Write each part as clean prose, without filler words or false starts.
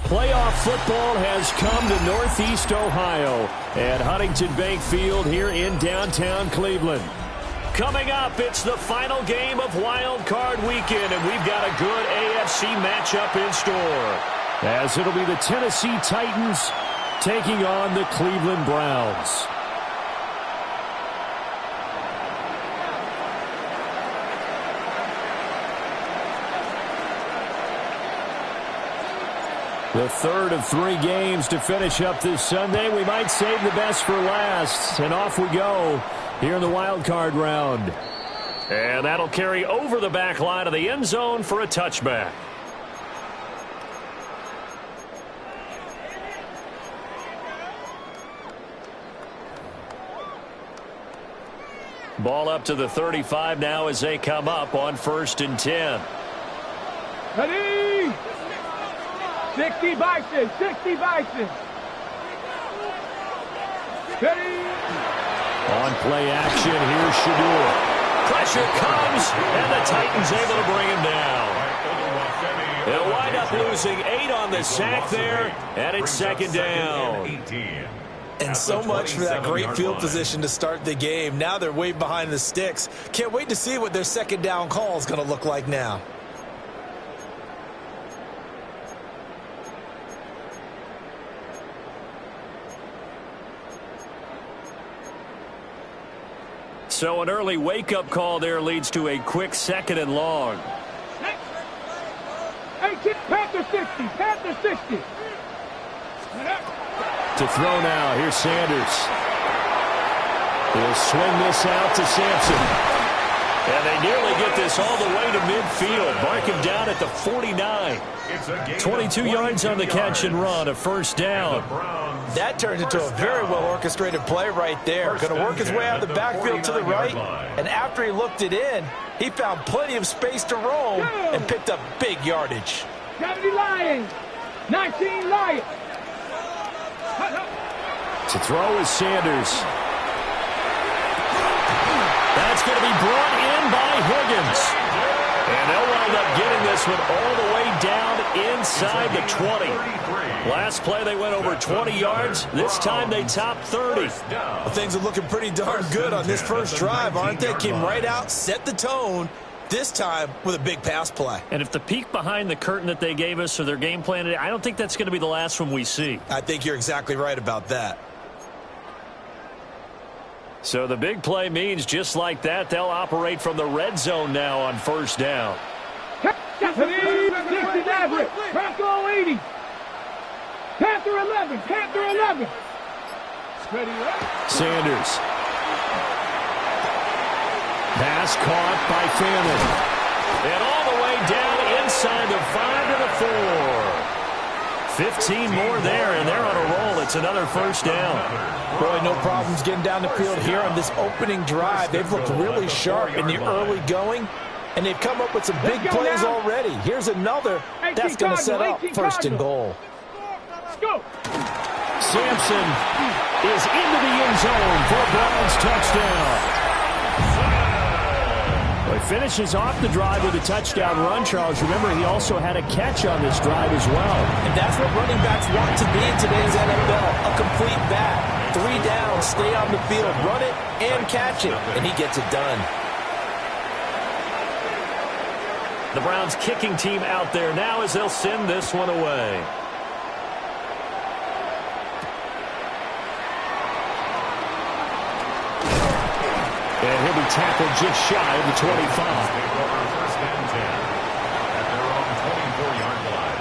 Playoff football has come to Northeast Ohio at Huntington Bank Field here in downtown Cleveland. Coming up, it's the final game of Wildcard Weekend, and we've got a good AFC matchup in store, as it'll be the Tennessee Titans taking on the Cleveland Browns. The third of 3 games to finish up this Sunday. We might save the best for last. And off we go here in the wild card round. And that'll carry over the back line of the end zone for a touchback. Ball up to the 35 now as they come up on 1st and 10. Ready? 60 Bison, 60 Bison. Ready? On play action, here's Shadur. Pressure comes, and the Titans able to bring him down. They'll wind up losing 8 on the sack there, and it's 2nd down. And so much for that great field position to start the game. Now they're way behind the sticks. Can't wait to see what their 2nd down call is going to look like now. So an early wake-up call there leads to a quick 2nd and long. Hey, Panther 60, Panther 60. To throw now, here's Sanders. He'll swing this out to Sampson. And they nearly get this all the way to midfield. Mark him down at the 49. 22 yards on the catch and run, a 1st down. That turned into a very well-orchestrated play right there. Going to work his way out of the backfield to the right. And after he looked it in, he found plenty of space to roam and picked up big yardage. 70 Lions, 19 Lions. To throw is Sanders. That's going to be brought in by Higgins. And they'll wind up getting this one all the way down inside the 20. Last play they went over 20 yards. This time they topped 30. Well, things are looking pretty darn good on this first drive, aren't they? Came right out, set the tone, this time with a big pass play. And if the peek behind the curtain that they gave us or their game plan, I don't think that's going to be the last one we see. I think you're exactly right about that. So the big play means just like that, they'll operate from the red zone now on 1st down. Bronco 80. Panther 11, Panther 11. Sanders. Pass caught by Fannin. And all the way down inside the 5 to the 4. 15 more there, and they're on a roll. It's another 1st down. Boy, no problems getting down the field here on this opening drive. They've looked really sharp in the early going, and they've come up with some big plays already. Here's another that's going to set up 1st and goal. Go. Sampson is into the end zone for a Browns touchdown. Well, he finishes off the drive with a touchdown run, Charles. Remember, he also had a catch on this drive as well. And that's what running backs want to be in today's NFL, a complete back. 3 downs, stay on the field, run it, and catch it, and he gets it done. The Browns kicking team out there now as they'll send this one away. And he'll be tackled just shy of the 25. First and 10 at their own 24-yard line.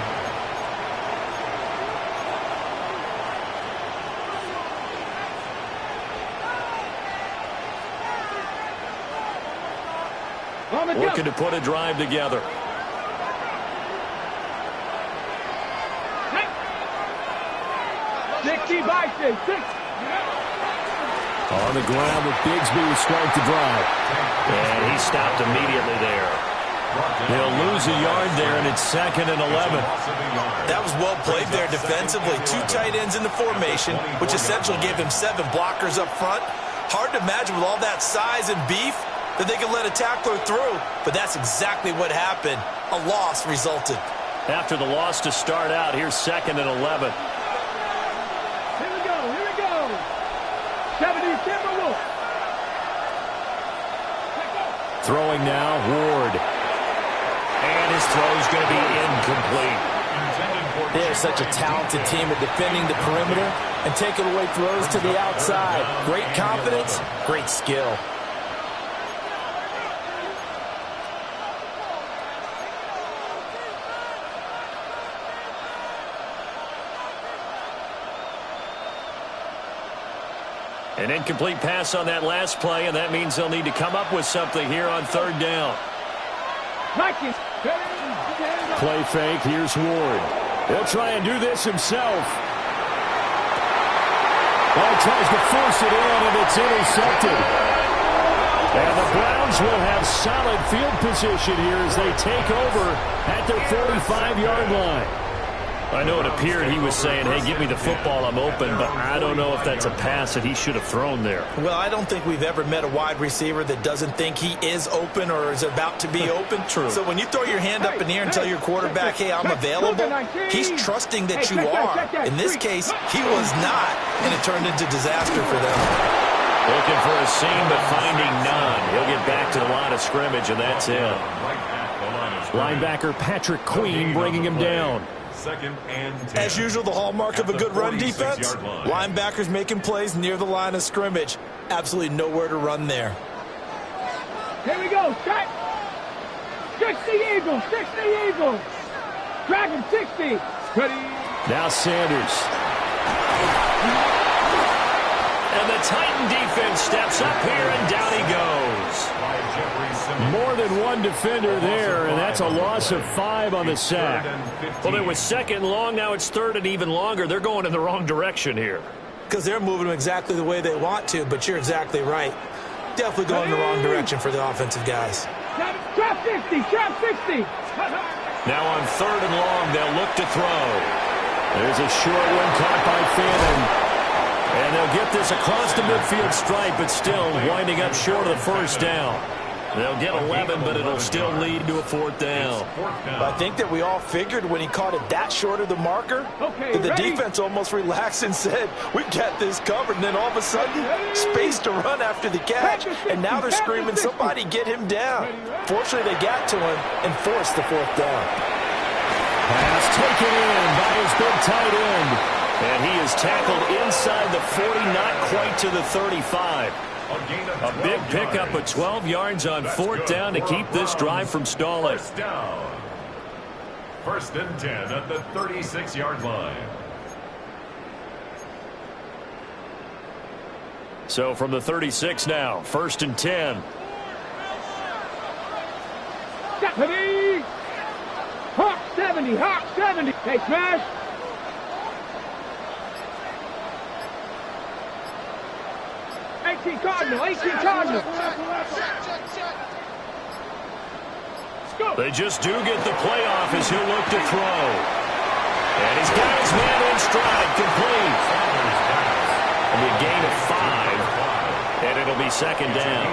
Looking to put a drive together. On the ground with Bigsby to start the drive. And he stopped immediately there. He'll lose a yard there, and it's 2nd and 11. That was well played there defensively. 2 tight ends in the formation, which essentially gave him 7 blockers up front. Hard to imagine with all that size and beef that they could let a tackler through, but that's exactly what happened. A loss resulted. After the loss to start out, here's 2nd and 11. Here we go. 70 Timberwolves. Throwing now, Ward. And his throw's going to be incomplete. They're such a talented team at defending the perimeter and taking away throws to the outside. Great confidence, great skill. An incomplete pass on that last play, and that means they'll need to come up with something here on 3rd down. Play fake, here's Ward. He'll try and do this himself. Well, he tries to force it in, and it's intercepted. And the Browns will have solid field position here as they take over at their 45-yard line. I know it appeared he was saying, hey, give me the football, I'm open, but I don't know if that's a pass that he should have thrown there. Well, I don't think we've ever met a wide receiver that doesn't think he is open or is about to be open. True. So when you throw your hand up in the air and tell your quarterback, hey, I'm available, he's trusting that you are. In this case, he was not, and it turned into disaster for them. Looking for a seam, but finding none. He'll get back to the line of scrimmage, and that's it. Linebacker Patrick Queen bringing him down. 2nd and 10. As usual, the hallmark of a good run defense, linebackers making plays near the line of scrimmage. Absolutely nowhere to run there. Here we go. 60 Eagles. 60 Eagles. Dragon 60. Ready. Now Sanders. And the Titan defense steps up here, and down he goes. More than one defender there, and that's a loss of 5 on the sack. Well, it was 2nd and long, now it's 3rd and even longer. They're going in the wrong direction here. Because they're moving them exactly the way they want to, but you're exactly right. Definitely going in the wrong direction for the offensive guys. Trap 60. Trap 60. Now on 3rd and long, they'll look to throw. There's a short one caught by Fannin. And they'll get this across the midfield stripe, but still winding up short of the 1st down. They'll get 11, but it'll still lead to a 4th down. I think that we all figured when he caught it that short of the marker, that the defense almost relaxed and said, we've got this covered. And then all of a sudden, space to run after the catch. And now they're screaming, somebody get him down. Fortunately, they got to him and forced the 4th down. Pass taken in by his big tight end. And he is tackled inside the 40, not quite to the 35. A big pickup of 12 yards on 4th down to keep this drive from stalling. 1st down. 1st and 10 at the 36-yard line. So from the 36 now, 1st and 10. Deputy! Hawk 70, Hawk 70. Hey, smash! Cardinal, 18 Cardinal. They just do get the playoff as he'll look to throw. And he's got his man in stride, complete. It'll be a gain of 5, and it'll be 2nd down.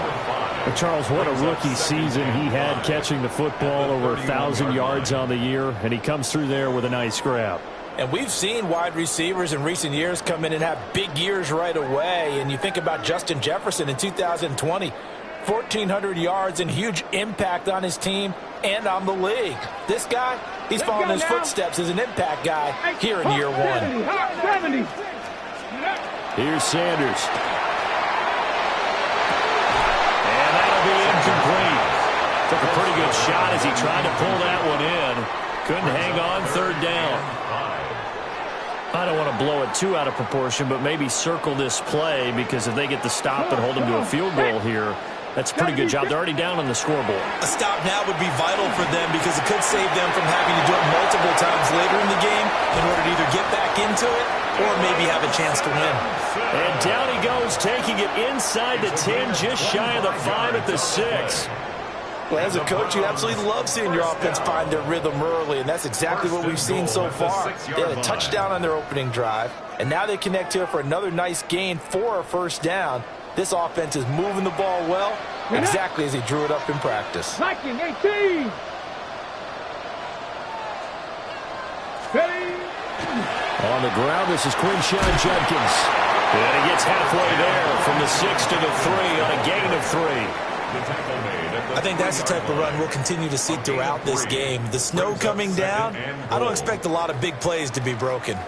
Well, Charles, what a rookie season he had catching the football, over 1,000 yards on the year, and he comes through there with a nice grab. And we've seen wide receivers in recent years come in and have big years right away. And you think about Justin Jefferson in 2020. 1,400 yards and huge impact on his team and on the league. This guy, he's following his footsteps as an impact guy here in year one. 70. Here's Sanders. And that'll be incomplete. Took a pretty good shot as he tried to pull that one in. Couldn't hang on, third down. I don't want to blow it too out of proportion, but maybe circle this play, because if they get the stop and hold them to a field goal here, that's a pretty good job. They're already down on the scoreboard. A stop now would be vital for them, because it could save them from having to do it multiple times later in the game in order to either get back into it or maybe have a chance to win. And down he goes, taking it inside the 10, just shy of the 5 at the 6. Well, as a coach, you absolutely love seeing your offense find their rhythm early, and that's exactly what we've seen so far. They had a touchdown on their opening drive, and now they connect here for another nice gain for a first down. This offense is moving the ball well, exactly as he drew it up in practice. Viking 18. Ready. On the ground, this is Quinshawn Judkins. And he gets halfway there from the 6 to the 3 on a gain of 3. I think that's the type of run we'll continue to see throughout this game. The snow coming down, I don't expect a lot of big plays to be broken.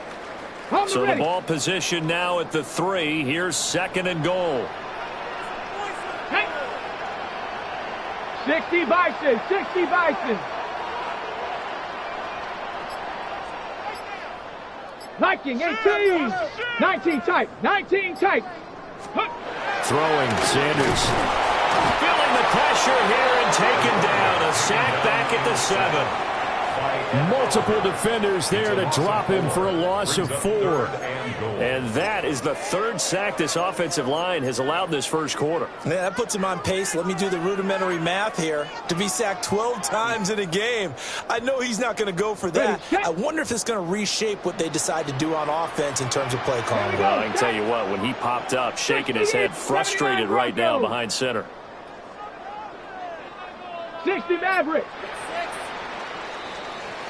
So the ball position now at the 3. Here's 2nd and goal. 60 Bison, 60 Bison. Viking 18. 19 tight, 19 tight. Throwing, Sanders. Feeling the pressure here and taken down. A sack back at the 7. Multiple defenders there to drop him for a loss of 4. And that is the 3rd sack this offensive line has allowed this first quarter. Yeah, that puts him on pace. Let me do the rudimentary math here. To be sacked 12 times in a game, I know he's not going to go for that. I wonder if it's going to reshape what they decide to do on offense in terms of play calling. Well, I can tell you what, when he popped up, shaking his head, frustrated right now behind center. 60 Maverick.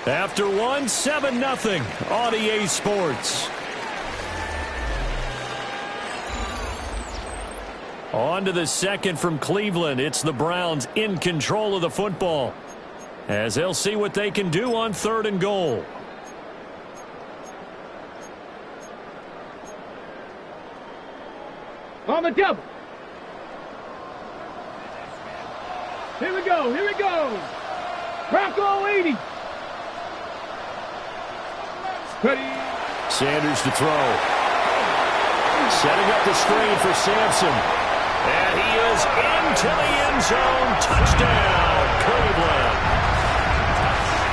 After 1, 7-0 on EA Sports. On to the 2nd from Cleveland. It's the Browns in control of the football, as they'll see what they can do on 3rd and goal. On the double. Here we go, here we go. Bronco 80. Ready. Sanders to throw. Setting up the screen for Sampson. And he is into the end zone. Touchdown, Cleveland.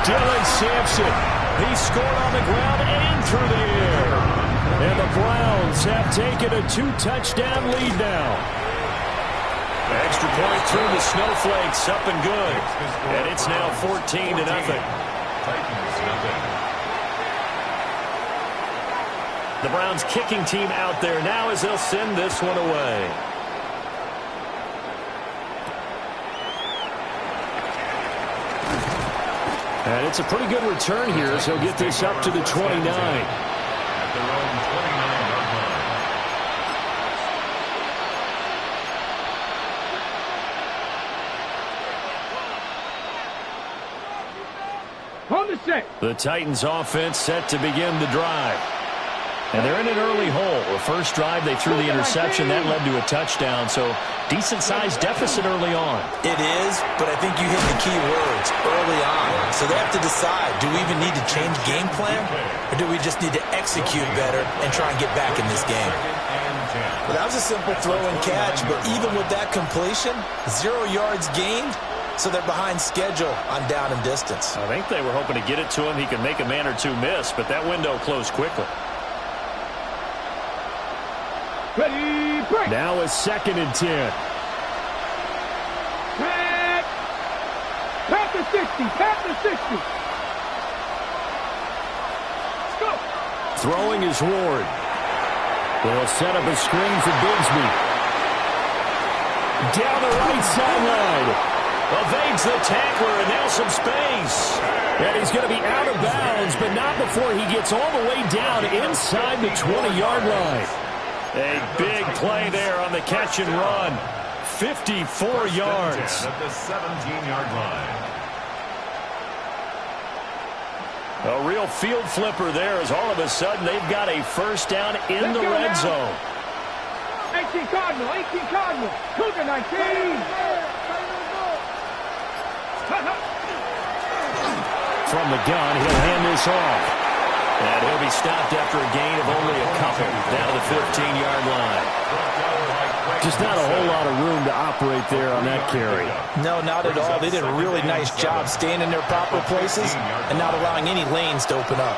Dylan Sampson. He scored on the ground and through the air. And the Browns have taken a 2-touchdown lead now. Extra point through the snowflakes, up and good. And it's now 14-0. The Browns kicking team out there now as they'll send this one away. And it's a pretty good return here as he'll get this up to the 29. At their own 29-yard line. On the set. The Titans offense set to begin the drive. And they're in an early hole. The first drive, they threw the interception. That led to a touchdown. So decent-sized deficit early on. It is, but I think you hit the key words, early on. So they have to decide, do we even need to change game plan? Or do we just need to execute better and try and get back in this game? Well, that was a simple throw and catch, but even with that completion, 0 yards gained. So they're behind schedule on down and distance. I think they were hoping to get it to him. He could make a man or two miss, but that window closed quickly. Ready, break. Now a 2nd and 10. Pat the 60, pat the 60. Let's go. Throwing is Ward. They'll set up a screen for Bigsby. Down the right sideline. Evades the tackler, and now some space. And he's going to be out of bounds, but not before he gets all the way down inside the 20-yard line. A big play there on the catch and run. 54 yards. At the 17-yard line. A real field flipper there as all of a sudden they've got a first down in the red zone. 18 Cardinal, 18 Cardinal, Cougar 19. From the gun, he'll hand this off. And he'll be stopped after a gain of only a couple down to the 15-yard line. Just not a whole lot of room to operate there on that carry. No, not at all. They did a really nice job staying in their proper places and not allowing any lanes to open up.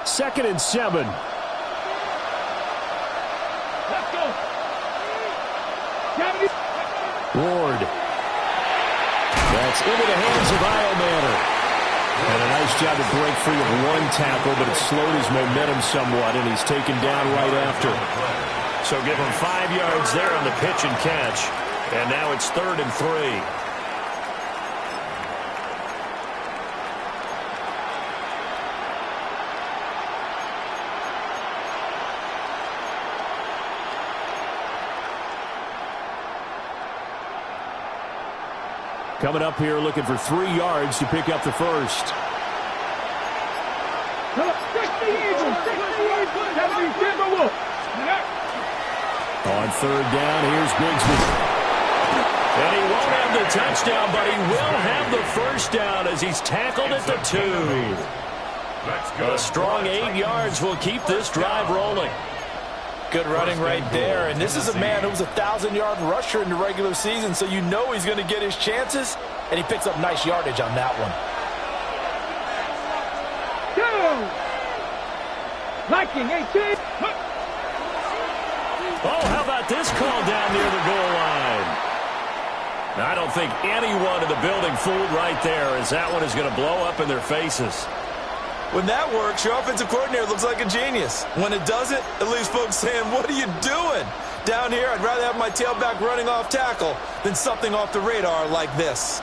Second and 7. Let's go. Ward. That's into the hands of Iomanner. And a nice job to break free of one tackle, but it slowed his momentum somewhat, and he's taken down right after. So give him 5 yards there on the pitch and catch. And now it's 3rd and 3. Coming up here looking for 3 yards to pick up the first. On 3rd down, here's Bigsby. And he won't have the touchdown, but he will have the first down as he's tackled at the 2. A strong 8 yards will keep this drive rolling. Good running right there, and this is a man who was a 1,000-yard rusher in the regular season, so you know he's going to get his chances, and he picks up nice yardage on that one. Viking 18. Oh, how about this call down near the goal line? Now, I don't think anyone in the building fooled right there, as that one is going to blow up in their faces. When that works, your offensive coordinator looks like a genius. When it doesn't, it leaves folks saying, what are you doing? Down here, I'd rather have my tailback running off tackle than something off the radar like this.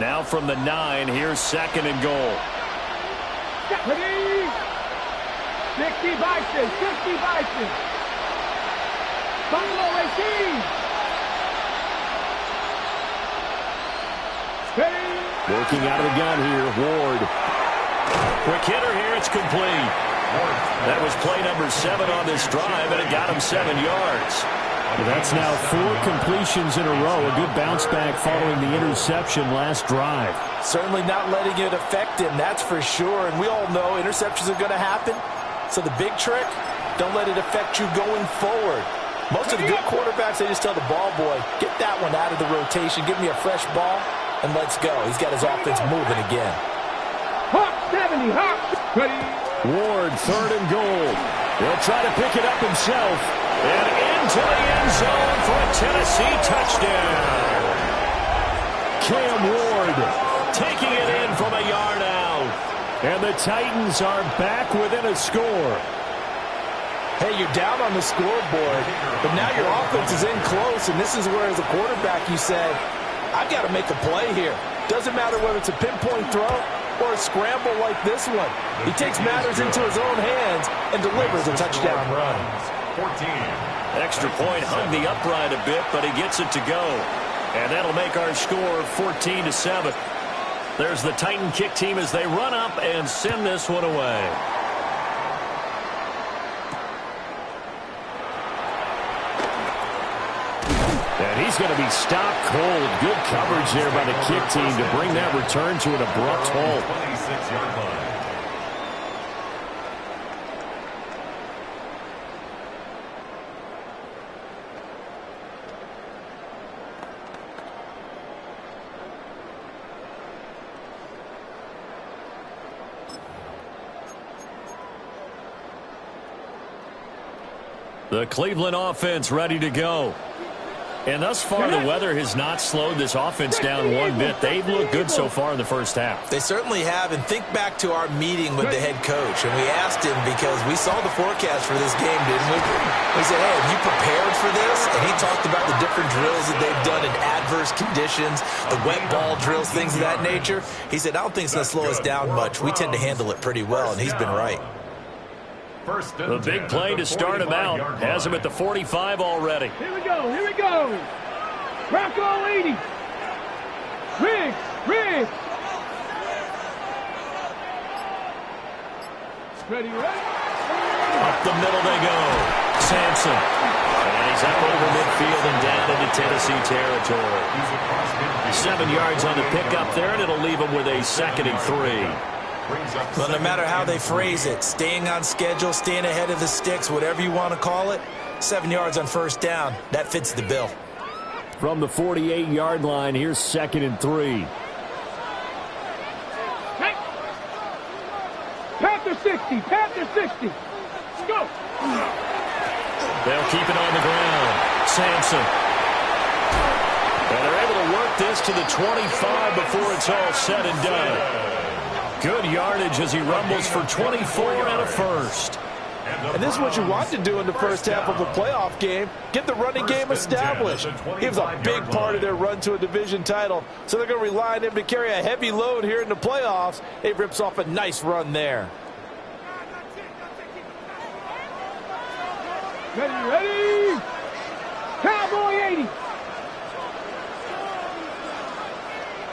Now from the 9, here's 2nd and goal. 60 Bison, 60 Bison. Buffalo 18. Working out of the gun here, Ward. Quick hitter here, it's complete. That was play number 7 on this drive, and it got him 7 yards. Well, that's now 4 completions in a row. A good bounce back following the interception last drive. Certainly not letting it affect him, that's for sure. And we all know interceptions are going to happen. So the big trick, don't let it affect you going forward. Most of the good quarterbacks, they just tell the ball boy, get that one out of the rotation, give me a fresh ball, and let's go. He's got his offense moving again. Hawk 70, Hawk. Ready. Ward, 3rd and goal. He'll try to pick it up himself. And into the end zone for a Tennessee touchdown. Cam Ward taking it in from a yard out. And the Titans are back within a score. Hey, you're down on the scoreboard, but now your offense is in close, and this is where, as a quarterback, you say, I've got to make a play here. Doesn't matter whether it's a pinpoint throw or a scramble like this one. He takes matters into his own hands and delivers a touchdown run. 14. Extra point hung the upright a bit, but he gets it to go. And that'll make our score 14-7. There's the Titan kick team as they run up and send this one away. And he's going to be stopped cold. Good coverage there by the kick team to bring that return to an abrupt halt. 26-yard line. The Cleveland offense ready to go. And thus far, the weather has not slowed this offense down one bit. They've looked good so far in the first half. They certainly have. And think back to our meeting with the head coach. And we asked him because we saw the forecast for this game, didn't we? We said, hey, have you prepared for this? And he talked about the different drills that they've done in adverse conditions, the wet ball drills, things of that nature. He said, I don't think it's going to slow us down much. We tend to handle it pretty well, and he's been right. The big play to start him out. Has him at the 45 already. Here we go. Here we go. Bronco 80. Riggs. Ready. Up the middle they go. Sampson. And he's up over midfield and down into Tennessee territory. 7 yards on the pickup there, and it'll leave him with a 2nd and 3. Well, no matter how they phrase it, staying on schedule, staying ahead of the sticks, whatever you want to call it, 7 yards on first down, that fits the bill. From the 48-yard line, here's 2nd and 3. Panther 60. Go. They'll keep it on the ground. Sampson. And they're able to work this to the 25 before it's all said and done. Good yardage as he rumbles for 24 and a first. And this is what you want to do in the first half of a playoff game. Get the running game established. He was a big part of their run to a division title. So they're going to rely on him to carry a heavy load here in the playoffs. He rips off a nice run there. Ready. Cowboy 80.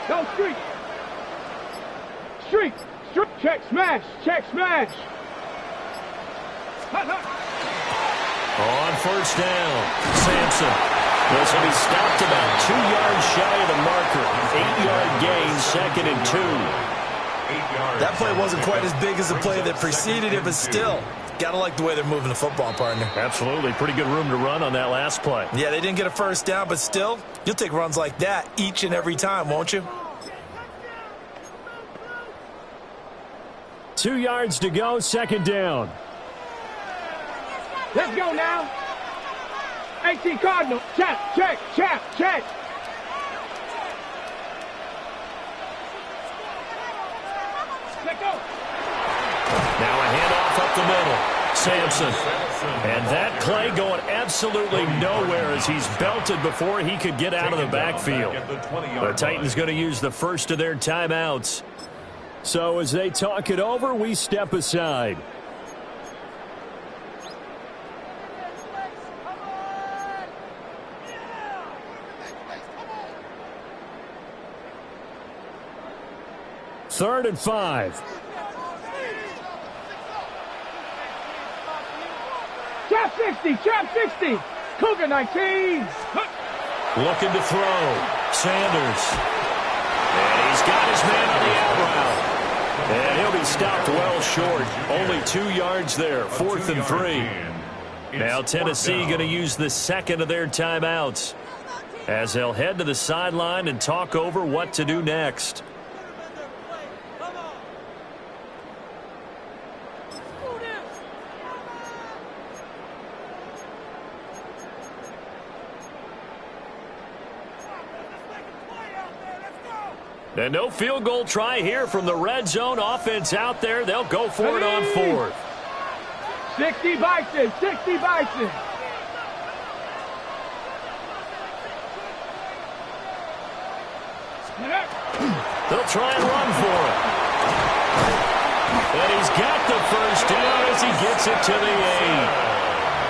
Go streak. Check smash. On first down, Sampson. This will be stopped about 2 yards shy of the marker. 8-yard gain, 2nd and 2. That play wasn't quite as big as the play that preceded it, but still, gotta like the way they're moving the football, partner. Absolutely. Pretty good room to run on that last play. Yeah, they didn't get a first down, but still, you'll take runs like that each and every time, won't you? 2 yards to go, 2nd down. Let's go now. 18 Cardinal. Check. Let go. Now a handoff up the middle. Sampson. And that play going absolutely nowhere as he's belted before he could get out of the backfield. The Titans going to use the first of their timeouts. So as they talk it over, we step aside. Third and 5. Trap 60. Cougar 19. Looking to throw. Sanders. And he's got his man on the out route. And he'll be stopped well short. Only 2 yards there. 4th and 3. Now Tennessee going to use the second of their timeouts as they'll head to the sideline and talk over what to do next. And no field goal try here from the red zone offense out there. They'll go for it on 4th. 60 Bison. They'll try and run for it. And he's got the first down as he gets it to the 8.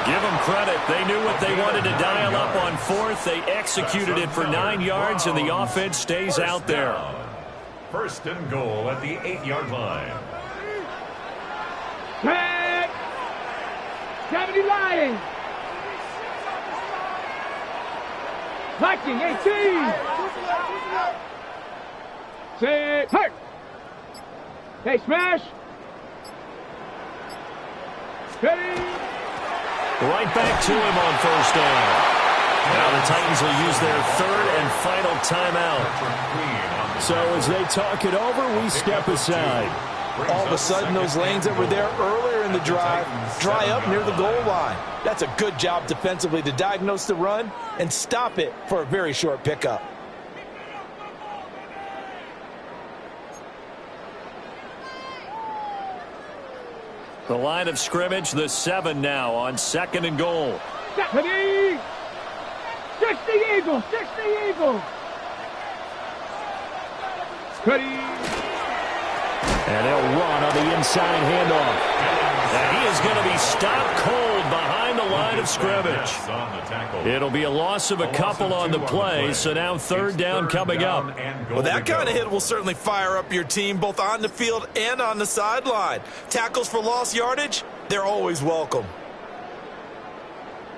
Give them credit. They knew what they wanted to dial up on 4th. They executed it for 9 yards, and the offense stays out there. First and goal at the 8-yard line. Tag. 70 Lions. Viking 18. Say hurt. Hey, smash. Ready. Right back to him on first down. Now the Titans will use their third and final timeout. So as they talk it over, we step aside. All of a sudden, those lanes that were there earlier in the drive dry up near the goal line. That's a good job defensively to diagnose the run and stop it for a very short pickup. The line of scrimmage, the 7 now on 2nd and goal. 60 Eagles, 60 Eagles. And they'll run on the inside handoff. And he is going to be stopped cold behind the line of scrimmage. It'll be a loss of a couple on the play, so now 3rd down coming up. Well, that kind of hit will certainly fire up your team both on the field and on the sideline. Tackles for lost yardage, they're always welcome.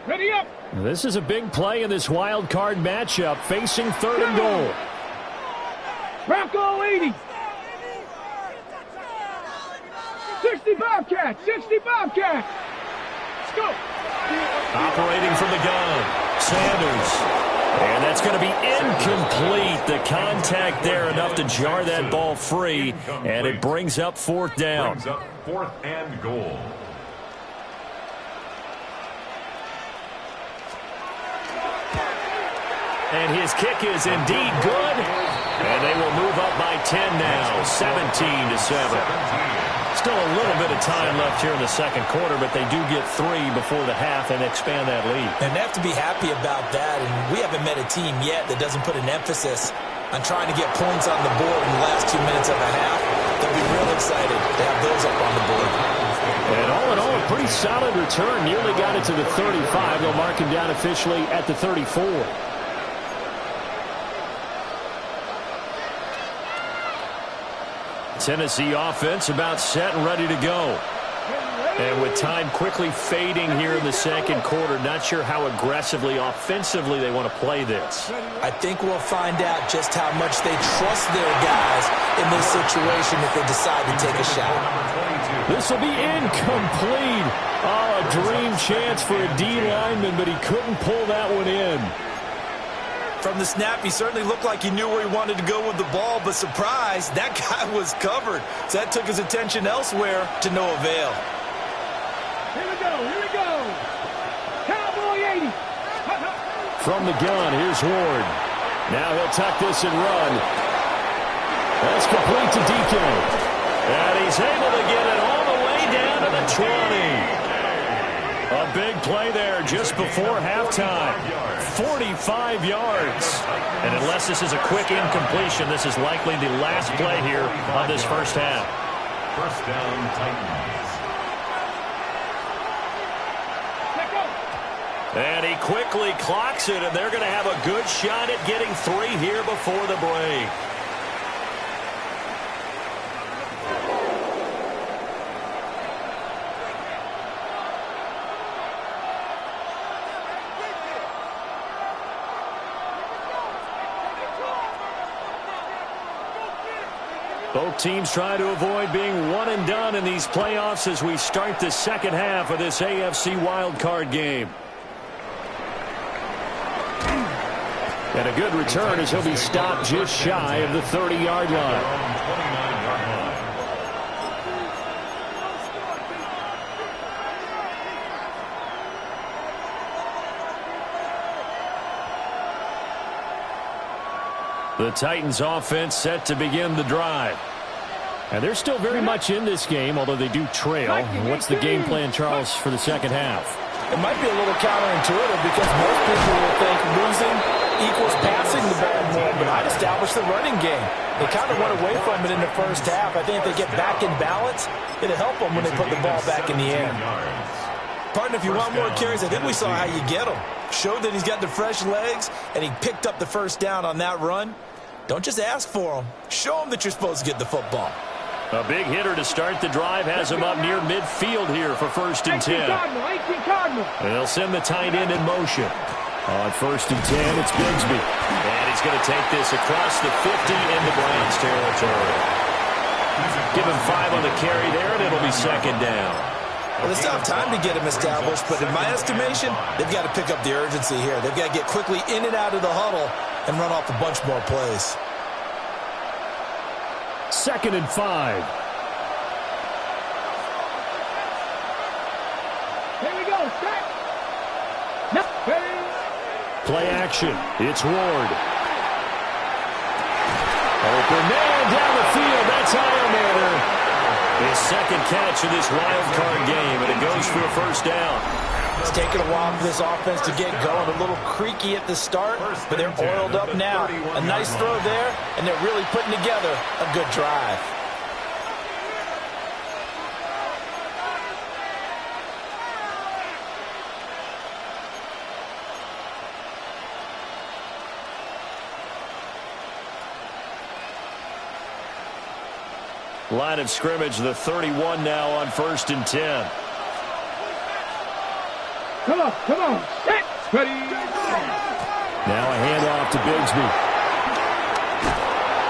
Ready up. This is a big play in this wild card matchup, facing 3rd and goal. Bronco 80. 60 Bobcats, 60 Bobcats. Let's go. Operating from the gun, Sanders. And that's going to be incomplete. The contact there enough to jar that ball free, and it brings up 4th down. Brings up 4th and goal. And his kick is indeed good. And they will move up by 10 now, 17-7. Still a little bit of time left here in the 2nd quarter, but they do get 3 before the half and expand that lead. And they have to be happy about that. And we haven't met a team yet that doesn't put an emphasis on trying to get points on the board in the last 2 minutes of a half. They'll be real excited to have those up on the board. And all in all, a pretty solid return. Nearly got it to the 35. They'll mark him down officially at the 34. Tennessee offense about set and ready to go. And with time quickly fading here in the 2nd quarter, not sure how aggressively, offensively they want to play this. I think we'll find out just how much they trust their guys in this situation if they decide to take a shot. This will be incomplete. Oh, a dream chance for a D lineman, but he couldn't pull that one in. From the snap, he certainly looked like he knew where he wanted to go with the ball, but surprise, that guy was covered. So that took his attention elsewhere to no avail. Here we go, here we go. Cowboy 80. From the gun, here's Ward. Now he'll tuck this and run. That's complete to DK. And he's able to get it all the way down to the 20. A big play there just before halftime. 45 yards. And unless this is a quick incompletion, this is likely the last play here of this first half. 1st down, Titans. And he quickly clocks it, and they're going to have a good shot at getting 3 here before the break. Both teams try to avoid being one and done in these playoffs as we start the 2nd half of this AFC wildcard game. And a good return as he'll be stopped just shy of the 30-yard line. The Titans offense set to begin the drive. And they're still very much in this game, although they do trail. What's the game plan, Charles, for the 2nd half? It might be a little counterintuitive because most people will think losing equals passing the ball more, but I'd establish the running game. They kind of went away from it in the first half. I think if they get back in balance, it'll help them when they put the ball back in the air. Partner, if you want more carries, I think we saw how you get him. Showed that he's got the fresh legs, and he picked up the 1st down on that run. Don't just ask for him. Show him that you're supposed to get the football. A big hitter to start the drive has him up near midfield here for 1st and 10. And they'll send the tight end in motion. On 1st and 10, it's Bigsby. And he's going to take this across the 50 into Browns territory. Give him 5 on the carry there, and it'll be 2nd down. Well, they still have time to get him established, but in my estimation, they've got to pick up the urgency here. They've got to get quickly in and out of the huddle and run off a bunch more plays. 2nd and 5. Play action. It's Ward. Open man down the field. That's Ironmaner. His second catch of this wild card game, and it goes for a first down. It's taken a while for this offense to get going. A little creaky at the start, but they're oiled up now. A nice throw there, and they're really putting together a good drive. Line of scrimmage, the 31 now on 1st and 10. Come on. Set. Ready. Now a handoff to Bigsby.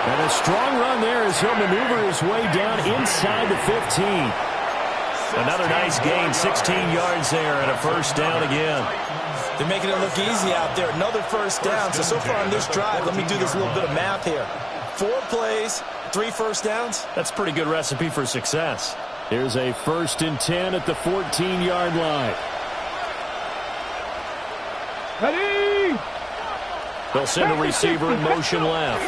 And a strong run there as he'll maneuver his way down inside the 15. Another nice gain, 16 yards there, and a first down again. They're making it look easy out there. Another first down. So far on this drive, let me do this little bit of math here. 4 plays, 3 first downs. That's a pretty good recipe for success. Here's a 1st and 10 at the 14-yard line. Ready. They'll send a receiver in motion left.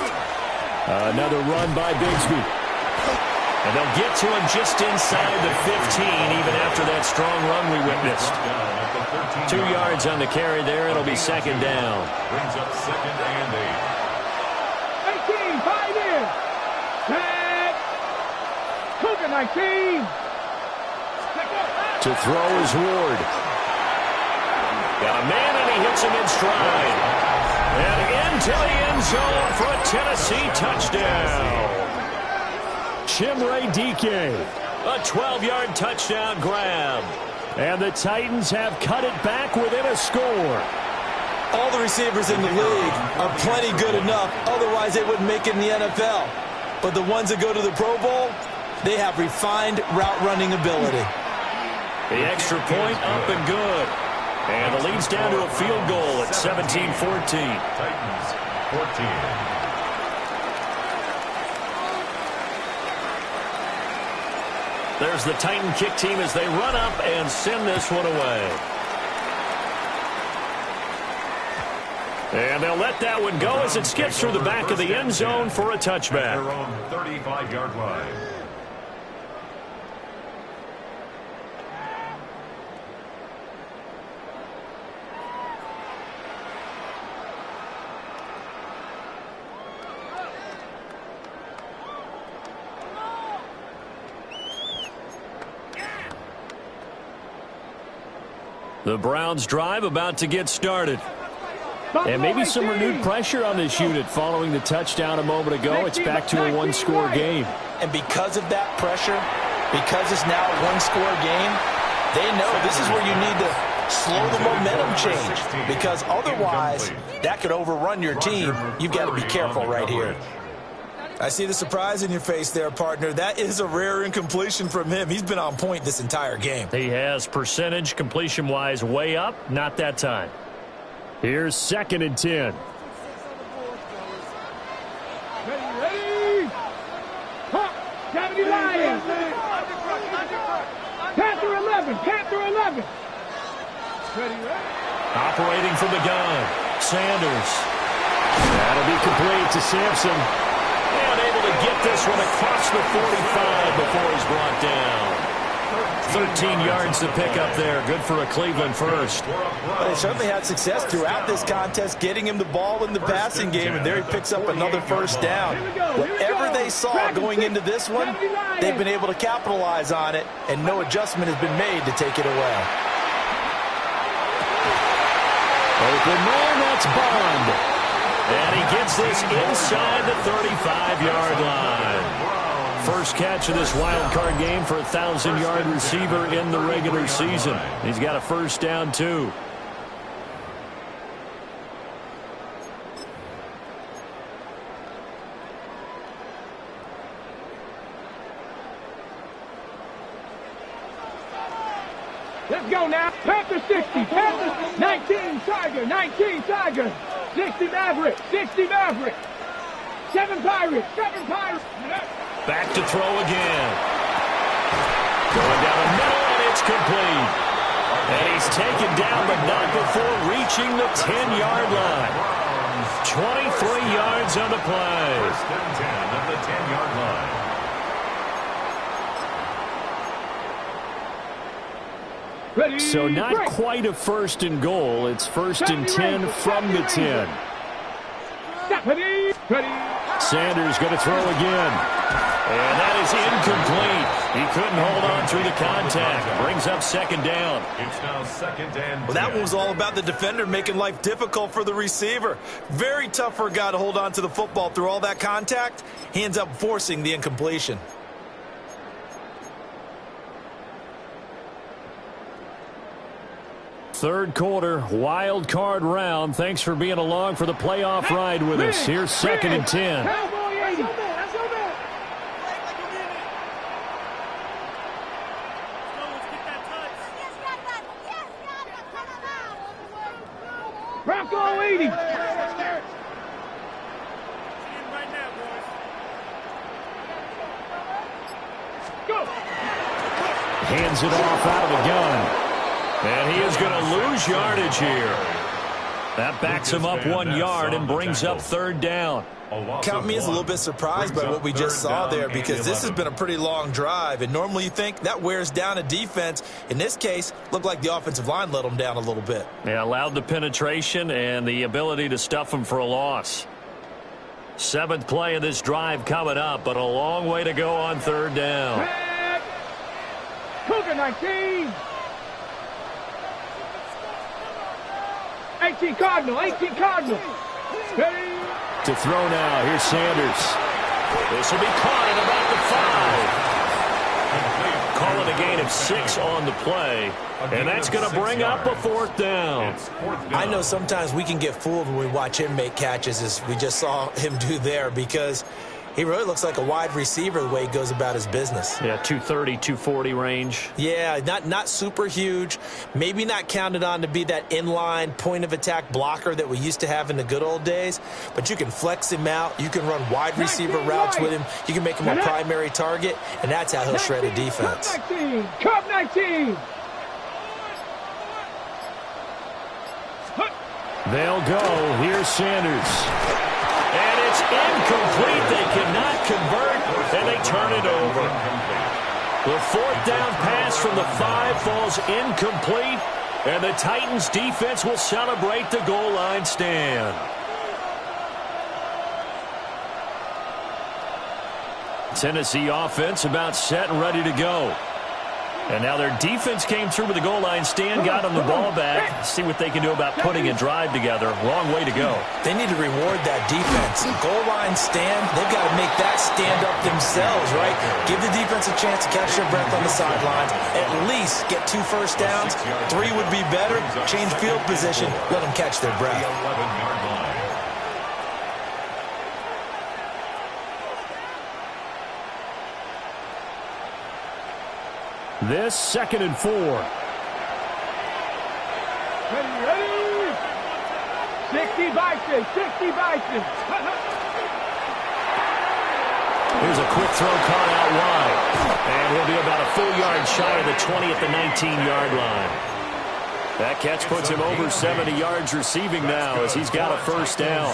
Another run by Bigsby. And they'll get to him just inside the 15, even after that strong run we witnessed. 2 yards on the carry there. It'll be second down. Brings up 2nd and 8. 18, 5 in. Set. Cougar 19. To throw is Ward. Got a man, and he hits him in stride. And into the end zone for a Tennessee touchdown. Chimere Dike. A 12-yard touchdown grab. And the Titans have cut it back within a score. All the receivers in the league are plenty good enough. Otherwise, they wouldn't make it in the NFL. But the ones that go to the Pro Bowl, they have refined route running ability. The extra point up and good. And the lead's down to a field goal at 17-14. Titans 14. There's the Titan kick team as they run up and send this one away. And they'll let that one go as it skips through the back of the end zone for a touchback. Their own 35-yard line. The Browns drive about to get started. And maybe some renewed pressure on this unit following the touchdown a moment ago. It's back to a one-score game. And because of that pressure, because it's now a one-score game, they know this is where you need to slow the momentum change. Because otherwise, that could overrun your team. You've got to be careful right here. I see the surprise in your face there, partner. That is a rare incompletion from him. He's been on point this entire game. He has percentage completion-wise way up. Not that time. Here's 2nd and 10. Ready. Hawk. Cavity Lions. Panther 11. Panther 11. Ready. Operating from the gun. Sanders. That'll be complete to Sampson. And able to get this one across the 45 before he's brought down. 13 yards to pick up there. Good for a Cleveland first. Well, they certainly had success throughout this contest, getting him the ball in the passing game, and there he picks up another first down. Whatever they saw going into this one, they've been able to capitalize on it, and no adjustment has been made to take it away. Open man, that's Bond. And he gets this inside the 35-yard line. First catch of this wild card game for a 1,000-yard receiver in the regular season. He's got a first down, too. Let's go now. Panther 60. Panther 19. Tiger. 19. Tiger. 60 Maverick. 60 Maverick. 7 Pirates. 7 Pirates. Back to throw again. Going down the middle, and it's complete. And he's taken down, but not before reaching the 10-yard line. 23 yards on the play. First and 10 at the 10-yard line. Ready, So not break. quite a first and goal. It's first and 10 from the 10. Stop. Ready, ready. Sanders going to throw again. And that is incomplete. He couldn't hold on through the contact. Brings up second down. It's now second and 10. Well, that one was all about the defender making life difficult for the receiver. Very tough for a guy to hold on to the football through all that contact. He ends up forcing the incompletion. Third quarter, wild card round. Thanks for being along for the playoff ride with us. Here's second and 10. Cowboy 80. Bronco 80. Go. Hands it off out of the gun. And he is going to lose yardage here. That backs him up 1 yard and brings up third down. Count me as a little bit surprised by what we just saw there, because this has been a pretty long drive, and normally you think that wears down a defense. In this case, looked like the offensive line let them down a little bit. Yeah, allowed the penetration and the ability to stuff him for a loss. Seventh play of this drive coming up, but a long way to go on third down. Red. Cougar 19. 18 Cardinal, 18 Cardinal. Ready. To throw now, here's Sanders. This will be caught at about the 5. Call it a gain of 6 on the play, and that's going to bring up a fourth down. I know sometimes we can get fooled when we watch him make catches, as we just saw him do there, because he really looks like a wide receiver the way he goes about his business. Yeah, 230, 240 range. Yeah, not super huge. Maybe not counted on to be that inline point-of-attack blocker that we used to have in the good old days. But you can flex him out. You can run wide receiver routes with him. You can make him a primary target, and that's how he'll shred a defense. Cub 19. Cub 19. They'll go. Here's Sanders. And it's incomplete. They cannot convert, and they turn it over. The fourth down pass from the 5 falls incomplete, and the Titans defense will celebrate the goal line stand. Tennessee offense about set and ready to go. And now their defense came through with the goal line stand, got them the ball back. See what they can do about putting a drive together. Long way to go. They need to reward that defense. Goal line stand, they've got to make that stand up themselves, right? Give the defense a chance to catch their breath on the sidelines. At least get 2 first downs. 3 would be better. Change field position. Let them catch their breath. 11-yard line. This second and 4. Ready, ready. 60 Bison, 60 Bison. Here's a quick throw caught out wide. And he'll be about a full yard shy of the 20 at the 19-yard line. That catch puts him over 70 yards receiving now as he's got a first down.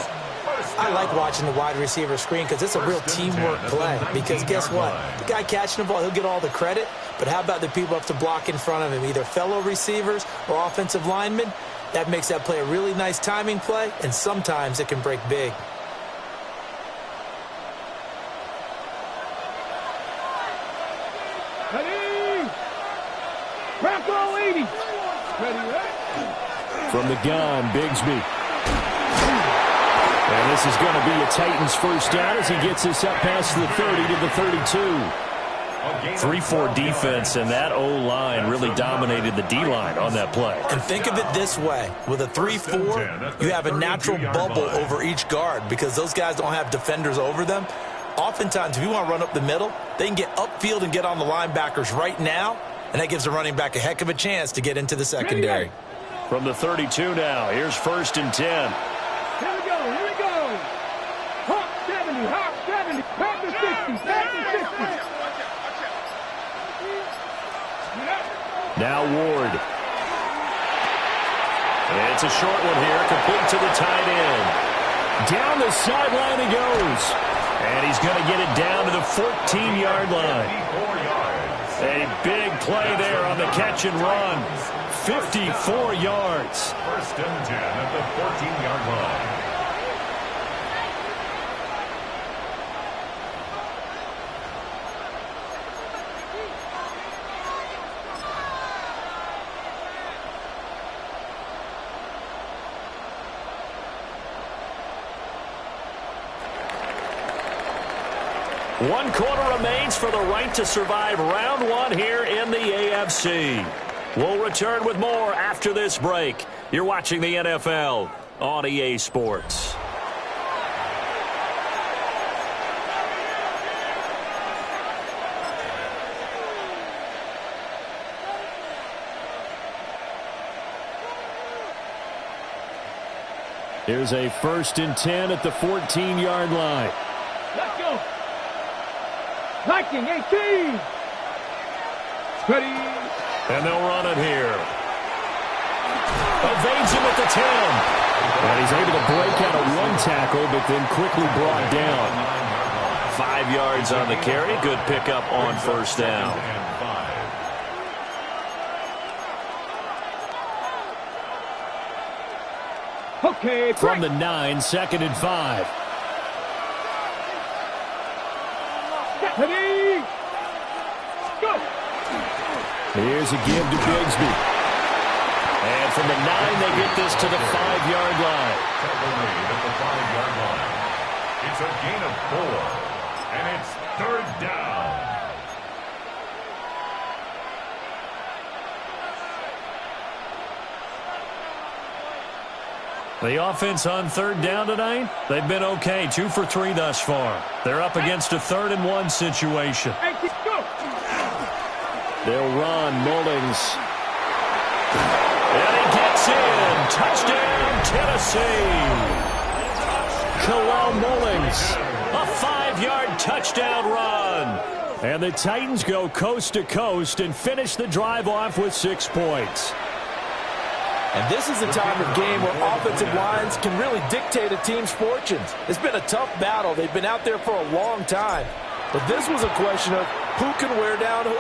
I like watching the wide receiver screen because it's a real teamwork play. Because guess what? The guy catching the ball, he'll get all the credit. But how about the people up to block in front of him, either fellow receivers or offensive linemen? That makes that play a really nice timing play, and sometimes it can break big. Ready. Bronco 80. Ready, ready. From the gun, Bigsby. And this is going to be a Titans first down as he gets this up past the 30 to the 32. 3-4 defense, and that O-line really dominated the D-line on that play. And think of it this way. With a 3-4, you have a natural bubble over each guard because those guys don't have defenders over them. Oftentimes, if you want to run up the middle, they can get upfield and get on the linebackers right now, and that gives the running back a heck of a chance to get into the secondary. From the 32 now, here's first and 10. Here we go, here we go. Hawk 70, Hawk 70, Panther 60, Panther 60. Now Ward. It's a short one here, complete to the tight end. Down the sideline he goes. And he's going to get it down to the 14-yard line. A big play there on the catch and run. 54 yards. First and 10 at the 14-yard line. One quarter remains for the right to survive round one here in the AFC. We'll return with more after this break. You're watching the NFL on EA Sports. Here's a 1st and 10 at the 14-yard line. Let's go. 19, 18. Ready. And they'll run it here. Evades him at the 10. And he's able to break out of one tackle, but then quickly brought down. 5 yards on the carry. Good pickup on first down. Okay. From the 9, 2nd and 5. Ready. Go. Here's a give to Bigsby. And from the 9, they get this to the 5-yard line. At the 5-yard line. It's a gain of 4. And it's 3rd down. The offense on 3rd down tonight, they've been okay. 2 for 3 thus far. They're up against a 3rd and 1 situation. They'll run. Mullings. And he gets in. Touchdown, Tennessee. Khalil Mullings. A 5-yard touchdown run. And the Titans go coast to coast and finish the drive off with 6 points. And this is the time of game where offensive lines can really dictate a team's fortunes. It's been a tough battle. They've been out there for a long time. But this was a question of who can wear down who.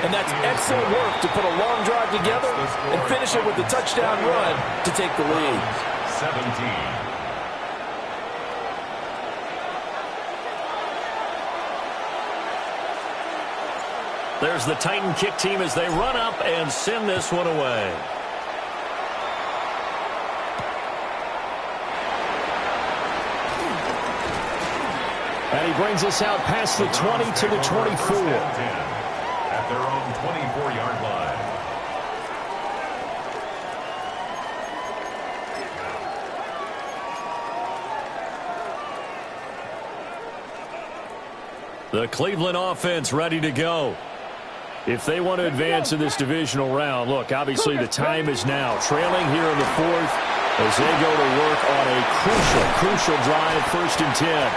And that's excellent work to put a long drive together and finish it with a touchdown run to take the lead. 17. There's the Titan kick team as they run up and send this one away. And he brings us out past the 20 to the 24. At their own 24-yard line. The Cleveland offense ready to go. If they want to advance in this divisional round, look, obviously the time is now. Trailing here in the 4th as they go to work on a crucial drive, 1st and 10.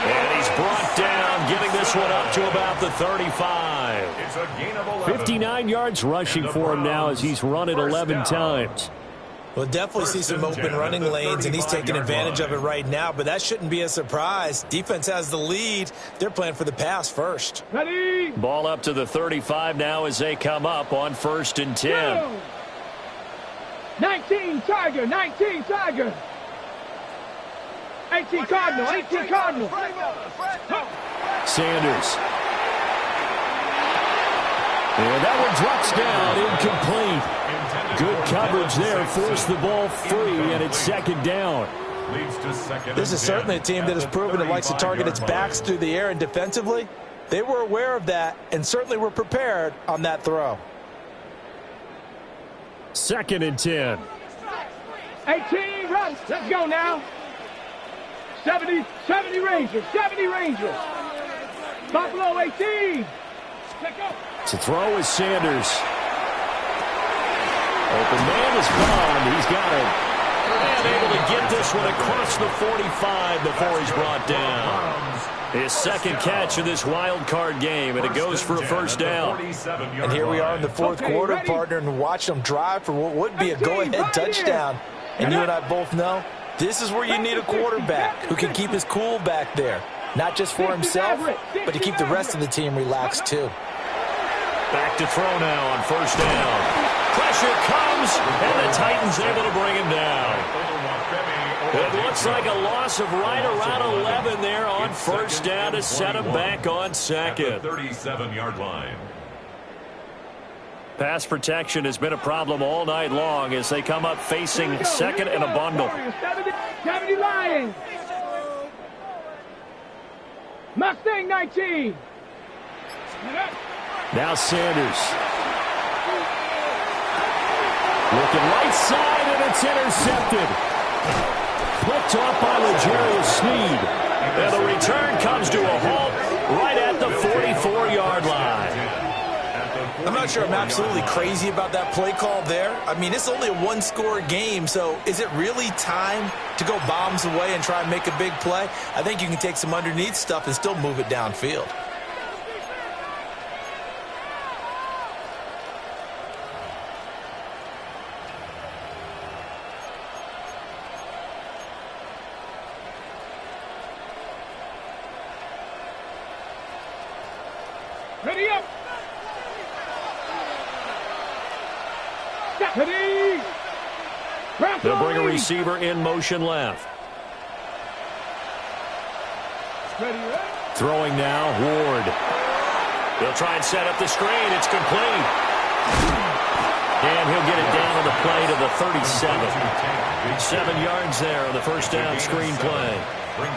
And he's brought down, getting this one up to about the 35. It's a gain of 11. 59 yards rushing for him now as he's run it 11 times. We'll definitely see some open running lanes, and he's taking advantage of it right now, but that shouldn't be a surprise. Defense has the lead. They're playing for the pass first. Ready. Ball up to the 35 now as they come up on 1st and 10. Go. 19 Tiger, 19 Tiger. 18 Cardinal, 18 Cardinal. Sanders. And that one drops down, incomplete. Good coverage there, forced the ball free, and it's 2nd down. This is certainly a team that has proven it likes to target its backs through the air, and defensively, they were aware of that and certainly were prepared on that throw. 2nd and 10. 18, run. Let's go now. 70 Rangers, 70 Rangers. Buffalo 18. To throw is Sanders. Open man is Bond. He's got it. And able to get this one across the 45 before he's brought down. His second catch of this wild card game, and it goes for a first down. And here we are in the fourth quarter, partner, and watch them drive for what would be a go-ahead touchdown. And you and I both know this is where you need a quarterback who can keep his cool back there. Not just for himself, but to keep the rest of the team relaxed too. Back to throw now on first down. Pressure comes, and the Titans able to bring him down. It looks like a loss of right around 11 there on first down to set him back on second. 37-yard line. Pass protection has been a problem all night long as they come up facing second and a bundle. 70 Lions. Mustang 19. Now Sanders. Looking right side, and it's intercepted. Flipped off by L'Jarius Sneed. And the return comes to a halt right at the 44-yard line. I'm not sure I'm absolutely crazy about that play call there. I mean, it's only a one-score game, so is it really time to go bombs away and try and make a big play? I think you can take some underneath stuff and still move it downfield. Ready up. Ready. They'll bring a receiver in motion left. Ready. Throwing now, Ward. They'll try and set up the screen. It's complete. And he'll get it down on the play to the 37. 7 yards there on the first down screen play.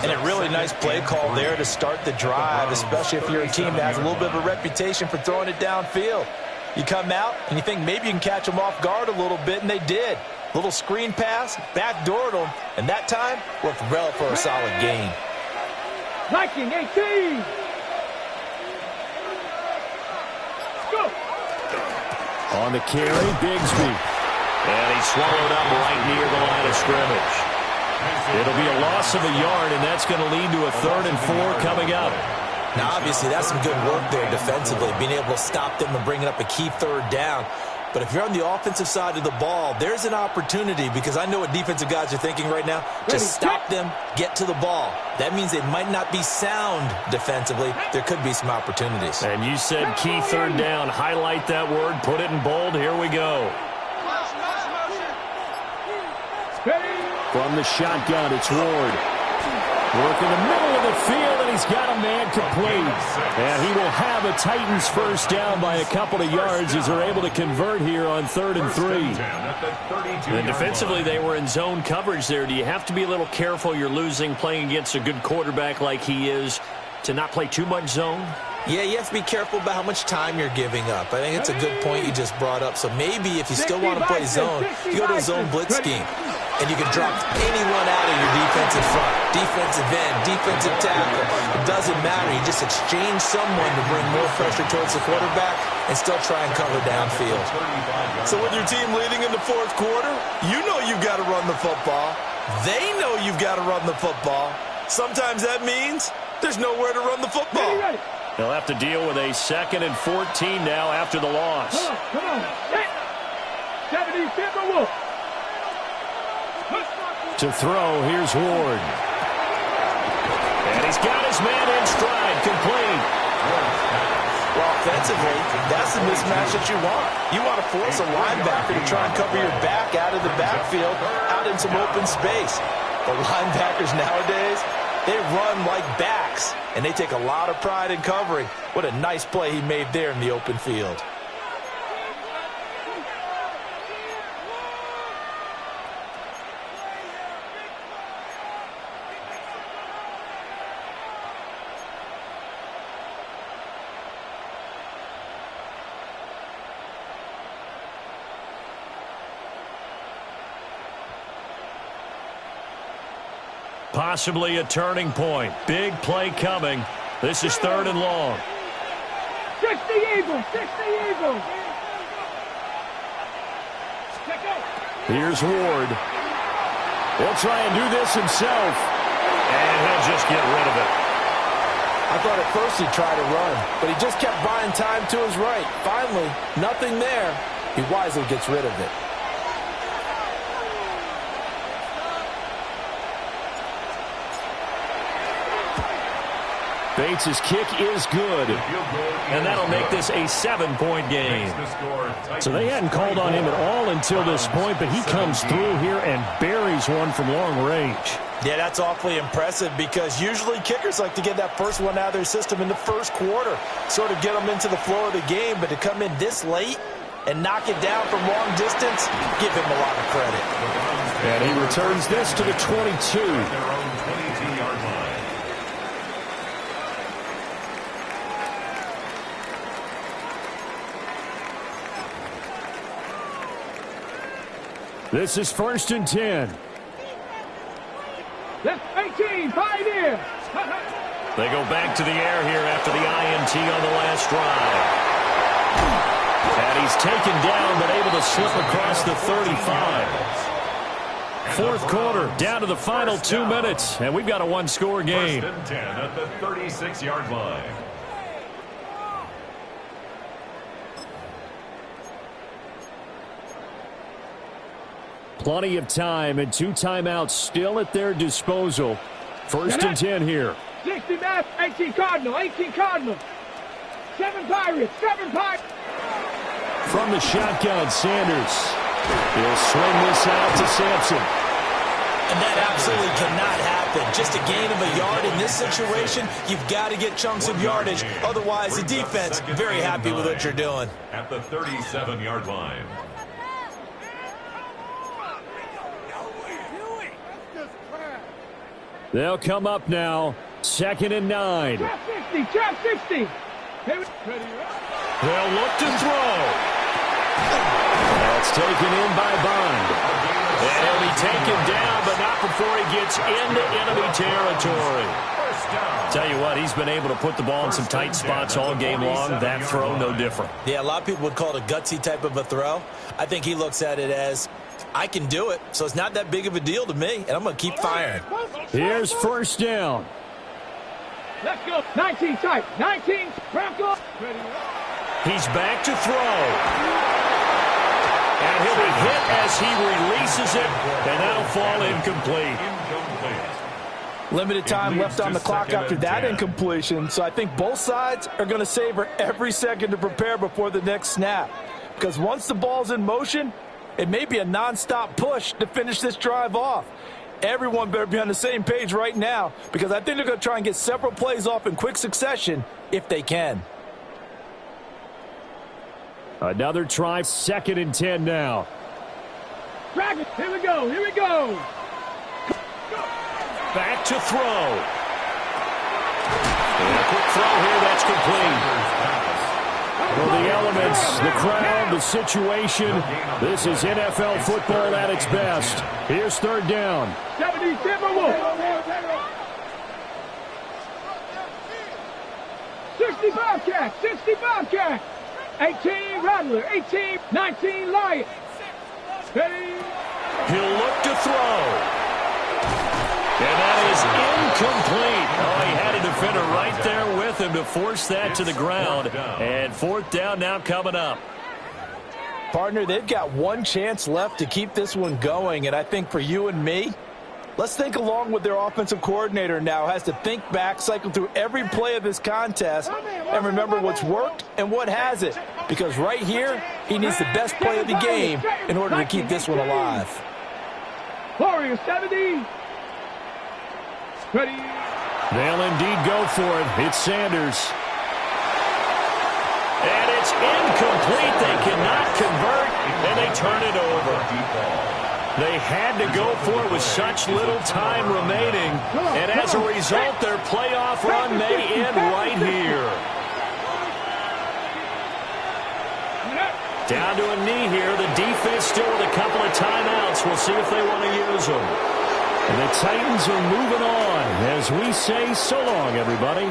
And a really nice play call there to start the drive, especially if you're a team that has a little bit of a reputation for throwing it downfield. You come out and you think maybe you can catch them off guard a little bit, and they did. Little screen pass, backdoored them, and that time worked well for a solid gain. Viking 18. Go. On the carry, Bigsby. And he's swallowed up right near the line of scrimmage. It'll be a loss of a yard, and that's going to lead to a 3rd and 4 coming up. Now, obviously, that's some good work there defensively, being able to stop them and bringing up a key 3rd down. But if you're on the offensive side of the ball, there's an opportunity, because I know what defensive guys are thinking right now. Just stop them, get to the ball. That means they might not be sound defensively. There could be some opportunities. And you said key 3rd down. Highlight that word. Put it in bold. Here we go. From the shotgun, it's Ward. Work in the middle of the field, and he's got a man complete. And he will have a Titans first down by a couple of yards as they're able to convert here on 3rd and 3. And defensively, they were in zone coverage there. Do you have to be a little careful? You're losing playing against a good quarterback like he is to not play too much zone? Yeah, you have to be careful about how much time you're giving up. I think it's a good point you just brought up. So maybe if you still want to play zone, you go to a zone blitz scheme. And you can drop anyone out of your defensive front, defensive end, defensive tackle. It doesn't matter. You just exchange someone to bring more pressure towards the quarterback and still try and cover downfield. So with your team leading in the 4th quarter, you know you've got to run the football. They know you've got to run the football. Sometimes that means there's nowhere to run the football. They'll have to deal with a 2nd and 14 now after the loss. Come on. 70 Timberwolves. To throw, here's Ward. And he's got his man in stride, complete. Well, offensively, that's the mismatch that you want. You want to force a linebacker to try and cover your back out of the backfield, out in some open space. The linebackers nowadays, they run like backs, and they take a lot of pride in covering. What a nice play he made there in the open field. Possibly a turning point. Big play coming. This is 3rd and long. 60 Eagles, 60 Eagles. Here's Ward. He'll try and do this himself. And he'll just get rid of it. I thought at first he'd try to run, but he just kept buying time to his right. Finally, nothing there. He wisely gets rid of it. Bates' kick is good, and that'll make this a 7-point game. So they hadn't called on him at all until this point, but he comes through here and buries one from long range. Yeah, that's awfully impressive because usually kickers like to get that first one out of their system in the first quarter, sort of get them into the flow of the game, but to come in this late and knock it down from long distance, give him a lot of credit. And he returns this to the 22. This is 1st and 10. That's 18, Pioneer. They go back to the air here after the INT on the last drive. And he's taken down but able to slip across the 35. Fourth quarter, down to the final 2 minutes, and we've got a one-score game. 1st and 10 at the 36-yard line. Plenty of time and 2 timeouts still at their disposal. 1st and 10 here. 60 Matt, 18 Cardinal, 18 Cardinal. 7 Pirates, 7 Pirates. From the shotgun, Sanders. He'll swing this out to Sampson. And that absolutely cannot happen. Just a gain of a yard in this situation, you've got to get chunks of yardage. Otherwise, the defense, very happy with what you're doing. At the 37-yard line. They'll come up now. 2nd and 9. Trap 60, trap 60. They'll look to throw. That's taken in by Bond. And he'll be taken down, but not before he gets into enemy territory. Tell you what, he's been able to put the ball in some tight spots all game long. That throw, no different. Yeah, a lot of people would call it a gutsy type of a throw. I think he looks at it as, I can do it, so it's not that big of a deal to me, and I'm going to keep firing. Here's 1st down. Let's go. 19 tight. 19. Bronco. He's back to throw. And he'll be hit as he releases it, and that'll fall incomplete. Limited time left on the clock after that incompletion, so I think both sides are going to savor every second to prepare before the next snap. Because once the ball's in motion, it may be a nonstop push to finish this drive off. Everyone better be on the same page right now because I think they're going to try and get several plays off in quick succession if they can. Another try, 2nd and 10 now. Drag it. Here we go. Here we go. Back to throw. And a quick throw here, that's complete. For the elements, the crowd, the situation, this is NFL football at its best. Here's 3rd down. 70 Timberwolves. 60 Bobcats. 60 Bobcats. 18 Rattler. 18. 19 Lions. Ready. He'll look to throw. And that is incomplete. Oh, he had a defender right there with him to force that to the ground. And 4th down now coming up. Partner, they've got one chance left to keep this one going, and I think for you and me, let's think along with their offensive coordinator now. Has to think back, cycle through every play of this contest, and remember what's worked and what hasn't. Because right here, he needs the best play of the game in order to keep this one alive. Warriors 70. Ready. They'll indeed go for it. It's Sanders. And it's incomplete. They cannot convert, and they turn it over. They had to go for it with such little time remaining, and as a result, their playoff run may end right here. Down to a knee here. The defense still with a couple of timeouts. We'll see if they want to use them. And the Titans are moving on as we say so long, everybody.